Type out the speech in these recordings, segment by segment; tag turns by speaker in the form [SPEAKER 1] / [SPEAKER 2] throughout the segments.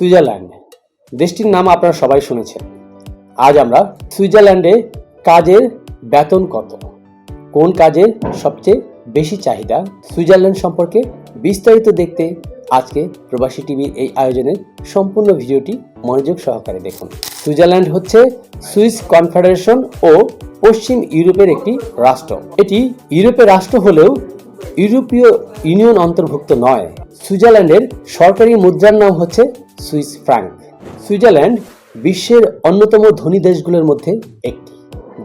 [SPEAKER 1] Switzerland দেশটির নাম আপনারা সবাই শুনেছেন। আজ আমরা সুইজারল্যান্ডে কাজের বেতন কত, কোন কাজের সবচেয়ে বেশি চাহিদা, সুইজারল্যান্ড সম্পর্কে বিস্তারিত দেখতে আজকে প্রবাসী টিভির এই আয়োজনের সম্পূর্ণ ভিডিওটি মনোযোগ সহকারে দেখুন। সুইজারল্যান্ড হচ্ছে সুইস কনফেডারেশন ও পশ্চিম ইউরোপের একটি রাষ্ট্র। এটি ইউরোপের রাষ্ট্র হলেও ইউরোপীয় ইউনিয়ন অন্তর্ভুক্ত নয়। সুইজারল্যান্ডের সরকারি মুদ্রার নাম হচ্ছে সুইস ফ্রাঙ্ক। সুইজারল্যান্ড বিশ্বের অন্যতম ধনী দেশগুলোর মধ্যে একটি।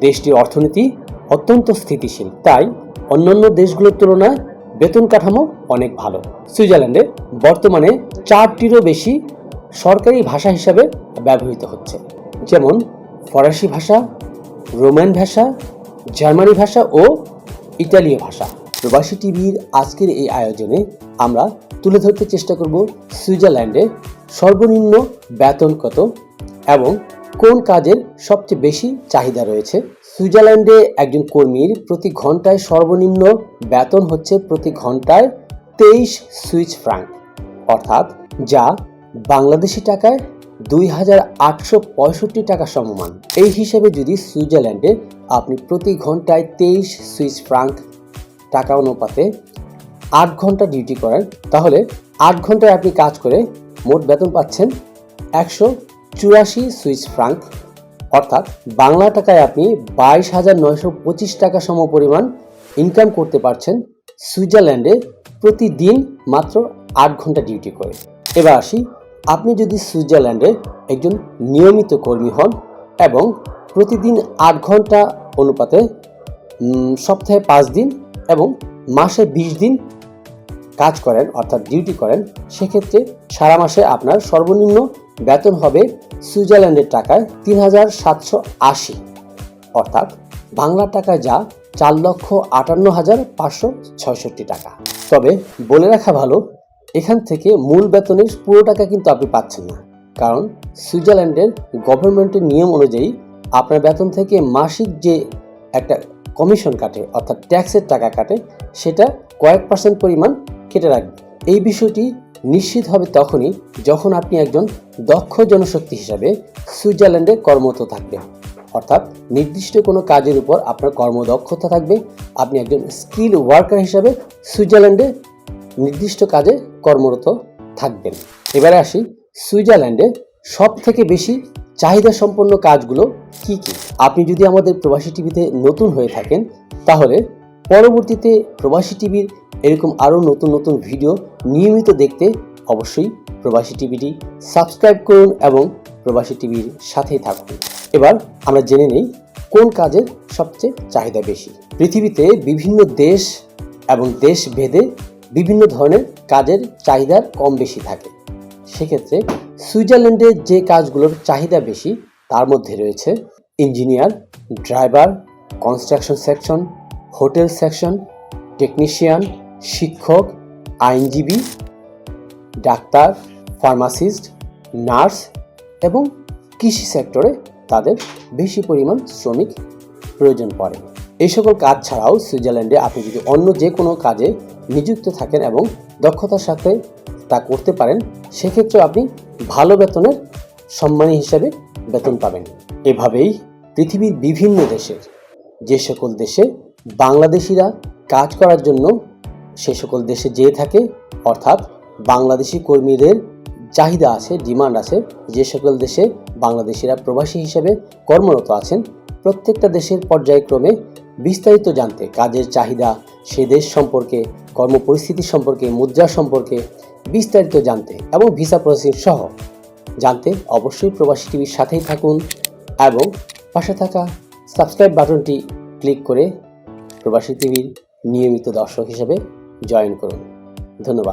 [SPEAKER 1] দেশটির অর্থনীতি অত্যন্ত স্থিতিশীল, তাই অন্যান্য দেশগুলোর তুলনায় বেতন কাঠামো অনেক ভালো। সুইজারল্যান্ডে বর্তমানে 4টিরও বেশি সরকারি ভাষা হিসাবে ব্যবহৃত হচ্ছে, যেমন ফরাসি ভাষা, রোমান ভাষা, জার্মানি ভাষা ও ইতালীয় ভাষা। প্রবাসী টিভির আজকের এই আয়োজনে আমরা তুলে ধরতে চেষ্টা করব সুইজারল্যান্ডে সর্বনিম্ন বেতন কত এবং কোন কাজের সবচেয়ে বেশি চাহিদা রয়েছে। সুইজারল্যান্ডে একজন কর্মীর প্রতি ঘন্টায় সর্বনিম্ন বেতন হচ্ছে প্রতি ঘন্টায় 23 সুইস ফ্রাঙ্ক, অর্থাৎ যা বাংলাদেশি টাকায় 2865 টাকা সমমান। এই হিসেবে যদি সুইজারল্যান্ডে আপনি প্রতি ঘন্টায় 23 সুইস ফ্রাঙ্ক টাকা অনুপাতে 8 ঘন্টা ডিউটি করেন, তাহলে 8 ঘন্টায় আপনি কাজ করে মোট বেতন পাচ্ছেন 184 সুইস ফ্রাঙ্ক, অর্থাৎ বাংলা টাকায় আপনি 22,925 টাকা সমপরিমাণ ইনকাম করতে পারছেন সুইজারল্যান্ডে প্রতিদিন মাত্র 8 ঘন্টা ডিউটি করে। এবার আসি, আপনি যদি সুইজারল্যান্ডে একজন নিয়মিত কর্মী হন এবং প্রতিদিন 8 ঘন্টা অনুপাতে সপ্তাহে 5 দিন এবং মাসে 20 দিন কাজ করেন, অর্থাৎ ডিউটি করেন, সেক্ষেত্রে সারা মাসে আপনার সর্বনিম্ন বেতন হবে সুইজারল্যান্ডের টাকায় 3,780, অর্থাৎ বাংলা টাকায় যা 4,58,566 টাকা। তবে বলে রাখা ভালো, এখান থেকে মূল বেতনের পুরো টাকা কিন্তু আপনি পাচ্ছেন না, কারণ সুইজারল্যান্ডের গভর্নমেন্টের নিয়ম অনুযায়ী আপনার বেতন থেকে মাসিক যে একটা কমিশন কাটে, অর্থাৎ ট্যাক্সের টাকা কাটে, সেটা কয়েক % পরিমাণ কেটে রাখবে। এই বিষয়টি নিশ্চিত হবে তখনই যখন আপনি একজন দক্ষ জনশক্তি হিসাবে সুইজারল্যান্ডে কর্মরত থাকবেন, অর্থাৎ নির্দিষ্ট কোনো কাজের উপর আপনার কর্মদক্ষতা থাকবে, আপনি একজন স্কিল ওয়ার্কার হিসাবে সুইজারল্যান্ডে নির্দিষ্ট কাজে কর্মরত থাকবেন। এবারে আসি, সুইজারল্যান্ডে সব থেকে বেশি চাহিদা সম্পন্ন কাজগুলো কি কি। আপনি যদি আমাদের প্রবাসী টিভিতে নতুন হয়ে থাকেন, তাহলে পরবর্তীতে প্রবাসী টিভির এরকম আরও নতুন নতুন ভিডিও নিয়মিত দেখতে অবশ্যই প্রবাসী টিভিটি সাবস্ক্রাইব করুন এবং প্রবাসী টিভির সাথেই থাকুন। এবার আমরা জেনে নেই কোন কাজের সবচেয়ে চাহিদা বেশি। পৃথিবীতে বিভিন্ন দেশ এবং দেশ ভেদে বিভিন্ন ধরনের কাজের চাহিদার কম বেশি থাকে। সেক্ষেত্রে সুইজারল্যান্ডে যে কাজগুলোর চাহিদা বেশি তার মধ্যে রয়েছে engineer, driver, construction section, hotel section, technician, শিক্ষক, আইনজীবী, ডাক্তার, ফার্মাসিস্ট, নার্স এবং কৃষি সেক্টরে তাদের বেশি পরিমাণ শ্রমিক প্রয়োজন পড়ে। এই সকল কাজ ছাড়াও সুইজারল্যান্ডে আপনি যদি অন্য যে কোনো কাজে নিযুক্ত থাকেন এবং দক্ষতার সাথে তা করতে পারেন, সেক্ষেত্রে আপনি ভালো বেতনের সম্মানী হিসাবে বেতন পাবেন। এভাবেই পৃথিবীর বিভিন্ন দেশের যে সকল দেশে বাংলাদেশিরা কাজ করার জন্য সে সকল দেশে যেয়ে থাকে, অর্থাৎ বাংলাদেশি কর্মীদের চাহিদা আছে, ডিমান্ড আছে, যে সকল দেশে বাংলাদেশিরা প্রবাসী হিসেবে কর্মরত আছেন, প্রত্যেকটা দেশের পর্যায়ক্রমে বিস্তারিত জানতে, কাজের চাহিদা, সে দেশ সম্পর্কে, কর্মপরিস্থিতি সম্পর্কে, মুদ্রা সম্পর্কে বিস্তারিত জানতে এবং ভিসা প্রসেসিং সহ জানতে অবশ্যই প্রবাসী টিভির সাথেই থাকুন এবং পাশে থাকা সাবস্ক্রাইব বাটনটি ক্লিক করে প্রবাসী টিভির নিয়মিত দর্শক হিসেবে জয়েন করুন। ধন্যবাদ।